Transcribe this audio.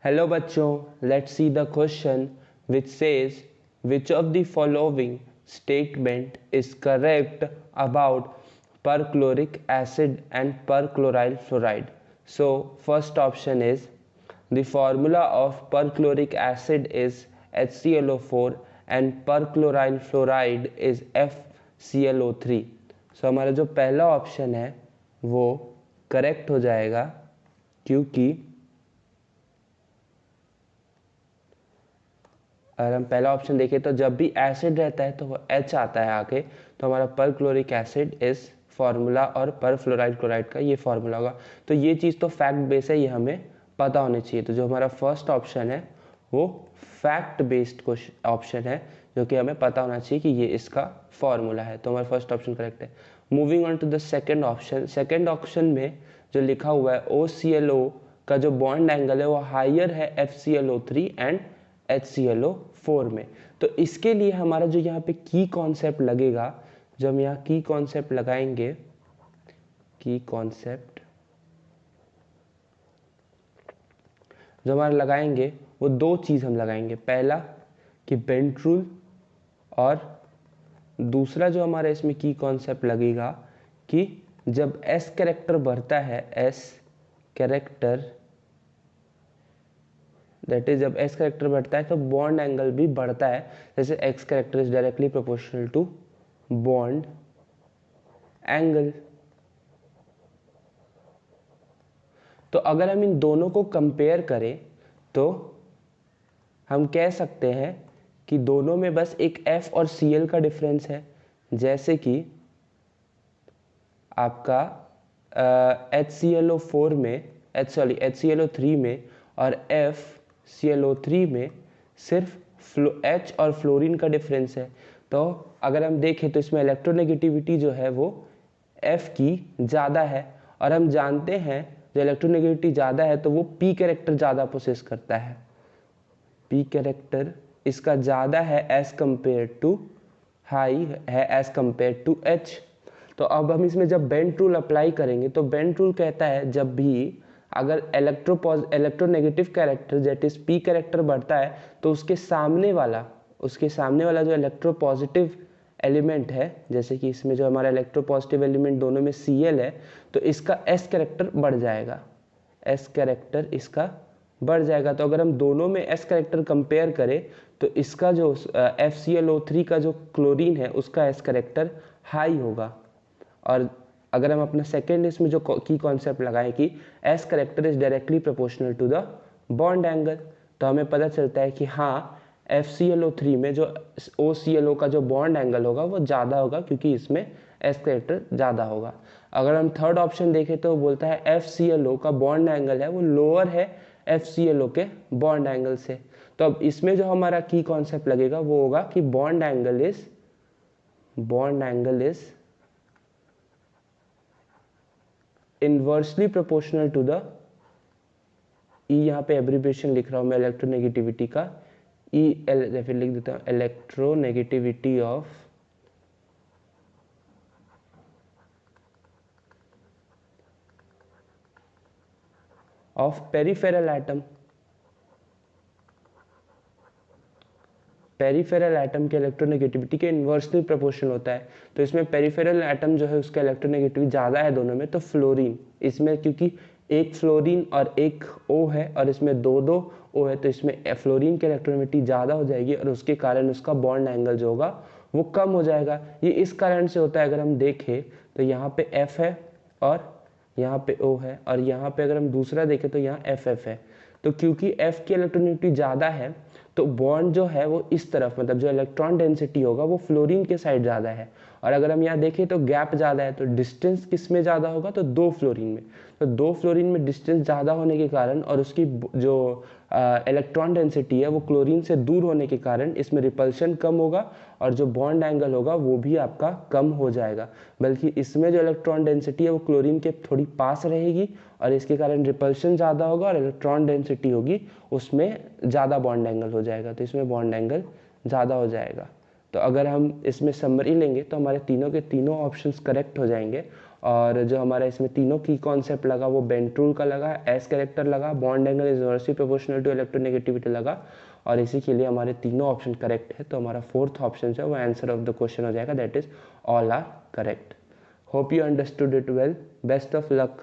Hello bachcho, let's see the question which says which of the following statement is correct about perchloric acid and perchloryl fluoride. So first option is the formula of perchloric acid is HClO4 and perchloryl fluoride is FClO3. So हमारा जो पहला option है वो correct हो जाएगा क्योंकि अगर हम पहला ऑप्शन देखें तो जब भी एसिड रहता है तो वो H आता है आगे, तो हमारा परक्लोरिक एसिड इस फार्मूला और परफ्लोराइड क्लोराइड का ये फार्मूला होगा। तो ये चीज़ तो फैक्ट बेस है, ये हमें पता होनी चाहिए। तो जो हमारा फर्स्ट ऑप्शन है वो फैक्ट बेस्ड ऑप्शन है जो कि हमें पता होना चाहिए कि ये इसका फार्मूला है। तो हमारा फर्स्ट ऑप्शन करेक्ट है। Moving on to the second option, second option में जो लिखा हुआ है OClO का जो बॉन्ड एंगल है वो हायर है FClO3 एंड HClO4 में। तो इसके लिए हमारा जो यहाँ पे की कॉन्सेप्ट लगेगा, जब हम यहाँ की कॉन्सेप्ट लगाएंगे, की कॉन्सेप्ट जो हमारा लगाएंगे वो दो चीज़ हम लगाएंगे। पहला कि बेंट रूल, और दूसरा जो हमारा इसमें की कॉन्सेप्ट लगेगा कि जब S कैरेक्टर बढ़ता है, S कैरेक्टर दैट इज जब S कैरेक्टर बढ़ता है तो बॉन्ड एंगल भी बढ़ता है। जैसे X character is directly proportional to bond angle. तो अगर हम इन दोनों को कंपेयर करें तो हम कह सकते हैं कि दोनों में बस एक F और Cl का डिफरेंस है। जैसे कि आपका HClO4 में HClO3 में और FClO3 में सिर्फ H और फ्लोरीन का डिफरेंस है। तो अगर हम देखें तो इसमें इलेक्ट्रोनेगेटिविटी जो है वो F की ज़्यादा है, और हम जानते हैं जो इलेक्ट्रोनेगेटिविटी ज़्यादा है तो वो P कैरेक्टर ज़्यादा पोसेस करता है। P कैरेक्टर इसका ज़्यादा है एज कम्पेयर टू, हाई है एज कम्पेयर टू H। तो अब हम इसमें जब बेंट रूल अप्लाई करेंगे तो बेंट रूल कहता है जब भी अगर electronegative character that is P character बढ़ता है तो उसके सामने वाला जो इलेक्ट्रोपॉजिटिव एलिमेंट है, जैसे कि इसमें जो हमारा इलेक्ट्रोपॉजिटिव एलिमेंट दोनों में Cl है, तो इसका S कैरेक्टर बढ़ जाएगा, S कैरेक्टर इसका बढ़ जाएगा। तो अगर हम दोनों में S कैरेक्टर कंपेयर करें तो इसका जो FClO3 का जो क्लोरीन है उसका S कैरेक्टर हाई होगा। और अगर हम अपना सेकेंड इसमें जो की कॉन्सेप्ट लगाएं कि S character is directly proportional to the bond angle, तो हमें पता चलता है कि हाँ FClO3 में जो OClO का जो बॉन्ड एंगल होगा वो ज़्यादा होगा क्योंकि इसमें S कैरेक्टर ज़्यादा होगा। अगर हम थर्ड ऑप्शन देखें तो बोलता है FClO का बॉन्ड एंगल है वो लोअर है FClO के बॉन्ड एंगल से। तो अब इसमें जो हमारा की कॉन्सेप्ट लगेगा वो होगा कि bond angle is inversely proportional to the E, यहाँ पे एब्रीविएशन लिख रहा हूँ मैं इलेक्ट्रोनेगेटिविटी का, EL फिर लिख देता हूँ electronegativity of peripheral atom. Peripheral atom के इलेक्ट्रोनेगेटिविटी के इन्वर्सली प्रोपोर्शनल होता है। तो इसमें पेरिफेरल एटम जो है उसका इलेक्ट्रोनेगेटिविटी ज़्यादा है दोनों में, तो फ्लोरीन इसमें क्योंकि एक फ्लोरीन और एक O है और इसमें दो O है तो इसमें फ्लोरीन की इलेक्ट्रोनेगेटिविटी ज़्यादा हो जाएगी और उसके कारण उसका बॉन्ड एंगल जो होगा वो कम हो जाएगा। ये इस कारण से होता है। अगर हम देखें तो यहाँ पे F है और यहाँ पे O है, और यहाँ पे अगर हम दूसरा देखें तो यहाँ FF है। तो क्योंकि F की इलेक्ट्रोनेगेटिविटी ज़्यादा है तो बॉन्ड जो है वो इस तरफ, मतलब जो इलेक्ट्रॉन डेंसिटी होगा वो फ्लोरीन के साइड ज़्यादा है। और अगर हम यहाँ देखें तो गैप ज़्यादा है, तो डिस्टेंस किस में ज़्यादा होगा, तो दो फ्लोरीन में। तो दो फ्लोरीन में डिस्टेंस ज़्यादा होने के कारण और उसकी जो इलेक्ट्रॉन डेंसिटी है वो क्लोरीन से दूर होने के कारण इसमें रिपल्शन कम होगा और जो बॉन्ड एंगल होगा वो भी आपका कम हो जाएगा। बल्कि इसमें जो इलेक्ट्रॉन डेंसिटी है वो क्लोरीन के थोड़ी पास रहेगी और इसके कारण रिपल्शन ज़्यादा होगा और इलेक्ट्रॉन डेंसिटी होगी उसमें ज़्यादा बॉन्ड एंगल हो जाएगा, तो इसमें बॉन्ड एंगल ज़्यादा हो जाएगा। तो अगर हम इसमें समरी लेंगे तो हमारे तीनों के तीनों ऑप्शंस करेक्ट हो जाएंगे और जो हमारा इसमें तीनों की कॉन्सेप्ट लगा वो बेंट रूल का लगा, एस कैरेक्टर लगा, bond angle is inversely proportional to electronegativity लगा, और इसी के लिए हमारे तीनों ऑप्शन करेक्ट है। तो हमारा फोर्थ ऑप्शन है वो आंसर ऑफ द क्वेश्चन हो जाएगा, that is all are correct. Hope you understood it well, best of luck.